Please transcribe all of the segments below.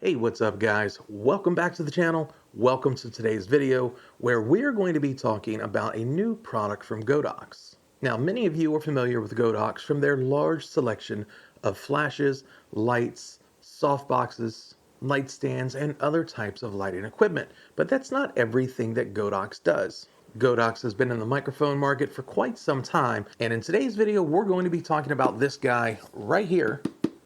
Hey, what's up guys? Welcome back to the channel. Welcome to today's video where we're going to be talking about a new product from Godox. Now, many of you are familiar with Godox from their large selection of flashes, lights, softboxes, light stands, and other types of lighting equipment. But that's not everything that Godox does. Godox has been in the microphone market for quite some time, and in today's video, we're going to be talking about this guy right here,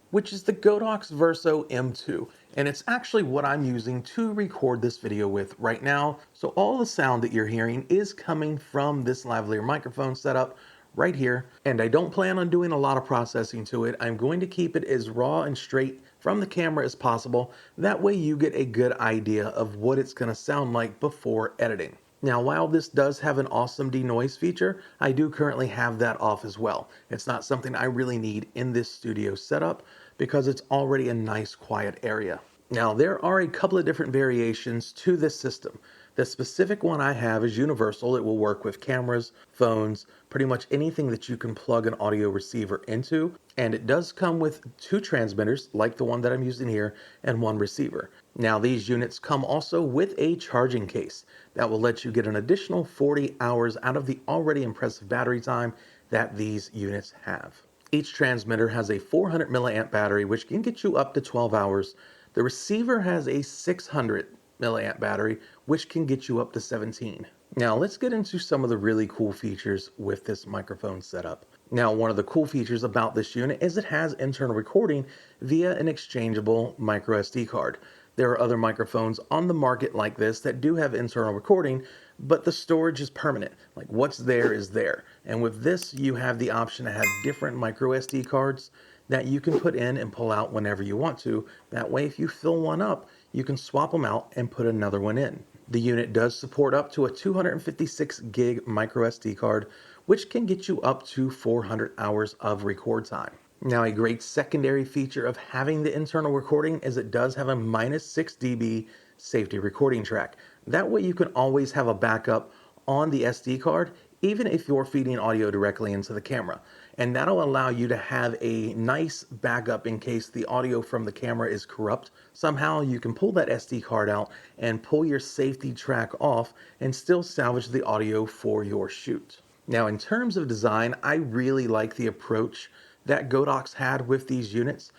which is the Godox Virso M2. And it's actually what I'm using to record this video with right now. So all the sound that you're hearing is coming from this lavalier microphone setup right here. And I don't plan on doing a lot of processing to it. I'm going to keep it as raw and straight from the camera as possible. That way you get a good idea of what it's going to sound like before editing. Now, while this does have an awesome denoise feature, I do currently have that off as well. It's not something I really need in this studio setup because it's already a nice quiet area. Now, there are a couple of different variations to this system. The specific one I have is universal. It will work with cameras, phones, pretty much anything that you can plug an audio receiver into. And it does come with two transmitters, like the one that I'm using here, and one receiver. Now, these units come also with a charging case that will let you get an additional 40 hours out of the already impressive battery time that these units have. Each transmitter has a 400 milliamp battery, which can get you up to 12 hours. The receiver has a 600 milliamp battery, which can get you up to 17. Now let's get into some of the really cool features with this microphone setup. Now, one of the cool features about this unit is it has internal recording via an exchangeable micro SD card. There are other microphones on the market like this that do have internal recording, but the storage is permanent. Like what's there is there. And with this, you have the option to have different micro SD cards that you can put in and pull out whenever you want to. That way, if you fill one up, you can swap them out and put another one in. The unit does support up to a 256 gig micro SD card, which can get you up to 400 hours of record time. Now, a great secondary feature of having the internal recording is it does have a -6 dB safety recording track. That way you can always have a backup on the SD card, even if you're feeding audio directly into the camera. And that'll allow you to have a nice backup in case the audio from the camera is corrupt. Somehow you can pull that SD card out and pull your safety track off and still salvage the audio for your shoot. Now, in terms of design, I really like the approach that Godox had with these units.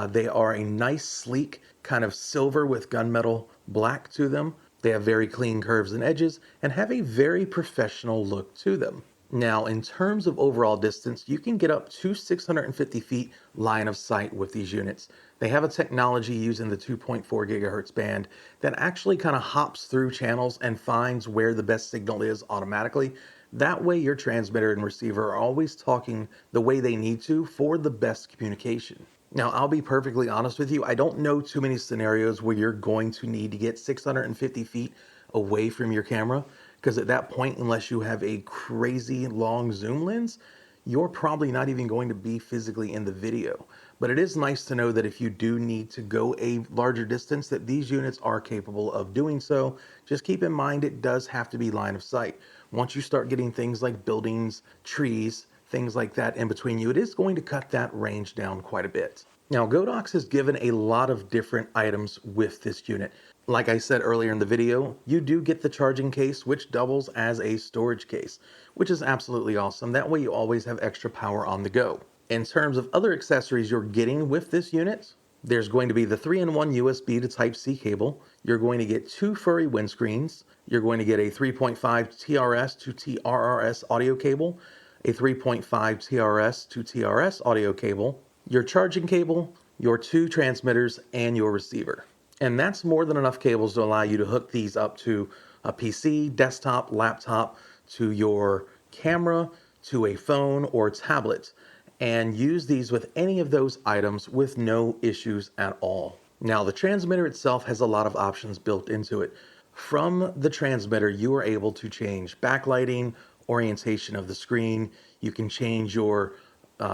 They are a nice, sleek, kind of silver with gunmetal black to them. They have very clean curves and edges and have a very professional look to them. Now, in terms of overall distance, you can get up to 650 feet line of sight with these units. They have a technology using the 2.4 gigahertz band that actually kind of hops through channels and finds where the best signal is automatically. That way your transmitter and receiver are always talking the way they need to for the best communication. Now, I'll be perfectly honest with you. I don't know too many scenarios where you're going to need to get 650 feet away from your camera, because at that point, unless you have a crazy long zoom lens, you're probably not even going to be physically in the video. But it is nice to know that if you do need to go a larger distance, that these units are capable of doing so. Just keep in mind, it does have to be line of sight. Once you start getting things like buildings, trees, things like that in between you, it is going to cut that range down quite a bit. Now, Godox has given a lot of different items with this unit. Like I said earlier in the video, you do get the charging case, which doubles as a storage case, which is absolutely awesome. That way you always have extra power on the go. In terms of other accessories you're getting with this unit, there's going to be the 3-in-1 USB to Type-C cable. You're going to get two furry windscreens. You're going to get a 3.5 TRS to TRRS audio cable, a 3.5 TRS to TRS audio cable, your charging cable, your two transmitters, and your receiver. And that's more than enough cables to allow you to hook these up to a PC, desktop, laptop, to your camera, to a phone or tablet, and use these with any of those items with no issues at all. Now, the transmitter itself has a lot of options built into it. From the transmitter, you are able to change backlighting, orientation of the screen. You can change your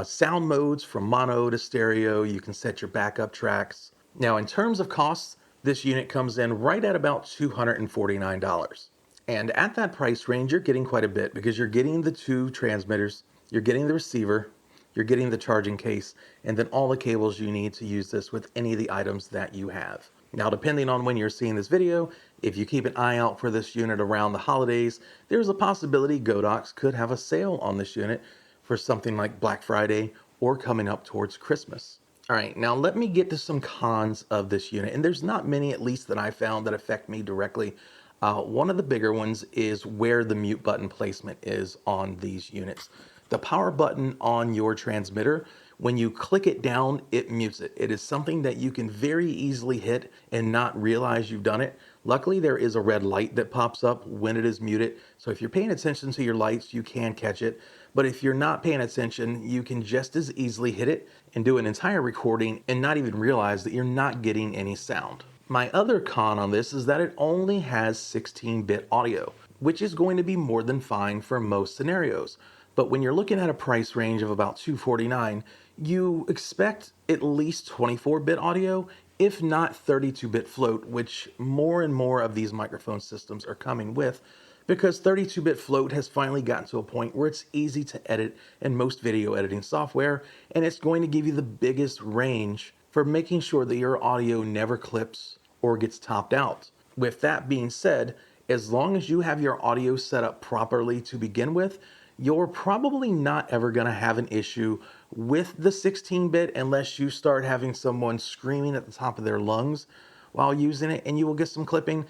sound modes from mono to stereo. You can set your backup tracks. Now, in terms of costs, this unit comes in right at about $249. And at that price range, you're getting quite a bit because you're getting the two transmitters, you're getting the receiver, you're getting the charging case, and then all the cables you need to use this with any of the items that you have. Now, depending on when you're seeing this video, if you keep an eye out for this unit around the holidays, there's a possibility Godox could have a sale on this unit for something like Black Friday or coming up towards Christmas. All right, now let me get to some cons of this unit, and there's not many, at least that I found, that affect me directly. One of the bigger ones is where the mute button placement is on these units. The power button on your transmitter, when you click it down, it mutes it. It is something that you can very easily hit and not realize you've done it. Luckily, there is a red light that pops up when it is muted. So if you're paying attention to your lights, you can catch it. But if you're not paying attention, you can just as easily hit it and do an entire recording and not even realize that you're not getting any sound. My other con on this is that it only has 16-bit audio, which is going to be more than fine for most scenarios. But when you're looking at a price range of about $249, you expect at least 24-bit audio, if not 32-bit float, which more and more of these microphone systems are coming with, because 32-bit float has finally gotten to a point where it's easy to edit in most video editing software, and it's going to give you the biggest range for making sure that your audio never clips or gets topped out. With that being said, as long as you have your audio set up properly to begin with, you're probably not ever going to have an issue with the 16-bit unless you start having someone screaming at the top of their lungs while using it, and you will get some clipping.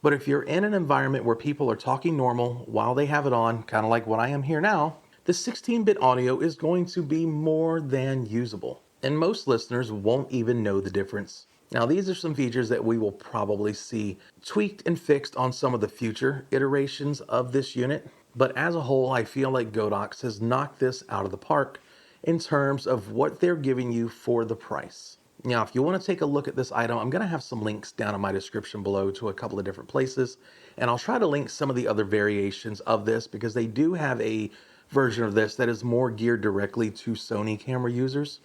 But if you're in an environment where people are talking normal while they have it on, kind of like what I am here now, the 16-bit audio is going to be more than usable. And most listeners won't even know the difference. Now, these are some features that we will probably see tweaked and fixed on some of the future iterations of this unit. But as a whole, I feel like Godox has knocked this out of the park in terms of what they're giving you for the price. Now, if you want to take a look at this item, I'm going to have some links down in my description below to a couple of different places. And I'll try to link some of the other variations of this because they do have a version of this that is more geared directly to Sony camera users,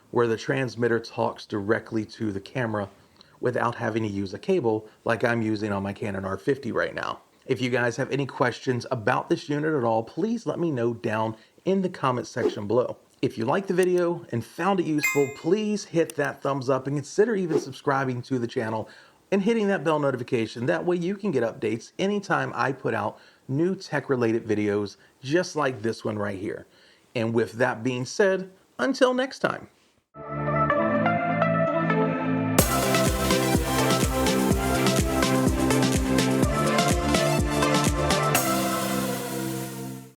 where the transmitter talks directly to the camera without having to use a cable like I'm using on my Canon R50 right now. If you guys have any questions about this unit at all, please let me know down in the comment section below. If you liked the video and found it useful, please hit that thumbs up and consider even subscribing to the channel and hitting that bell notification. That way you can get updates anytime I put out new tech-related videos just like this one right here. And with that being said, until next time.